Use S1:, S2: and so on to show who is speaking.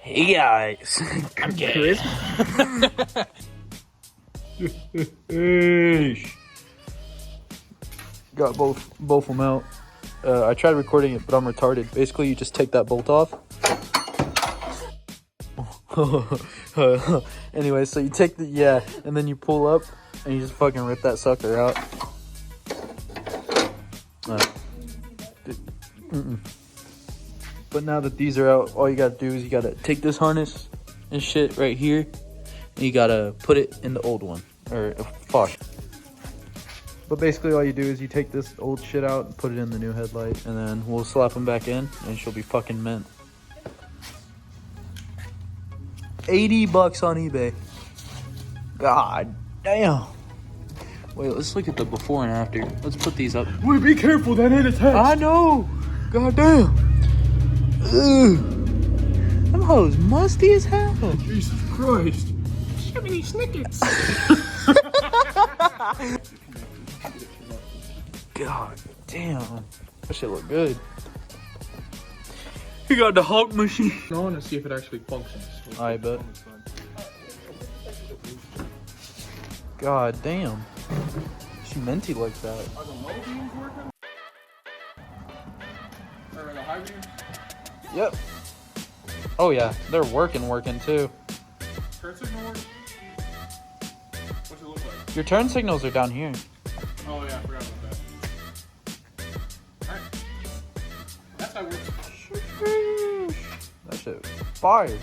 S1: Hey guys, I'm Chris. Got both of them out. I tried recording it, but I'm retarded. Basically, you just take that bolt off. Anyway, so you take the and then you pull up and you just fucking rip that sucker out. But now that these are out, all you gotta do is you gotta take this harness and shit right here, and you gotta put it in the old one, or fuck. But basically all you do is you take this old shit out and put it in the new headlight, and then we'll slap them back in, and she'll be fucking mint. $80 on eBay. God damn. Wait, let's look at the before and after. Let's put these up.
S2: Wait, be careful, that ain't attached.
S1: I know. God damn. Ugh. Them hoes musty as hell.
S2: Jesus Christ. So many Snickers.
S1: God damn. That shit look good. You got the Hulk machine.
S2: I want to see if it actually functions.
S1: I bet. God damn. She minty like that.
S2: Are the low beams working? Or the high beams?
S1: Yep. Oh yeah, they're working too.
S2: Turn signal work? What's it look like?
S1: Your turn signals are down here.
S2: Oh yeah, I forgot about that. Alright. That's how it works.
S1: That shit fire.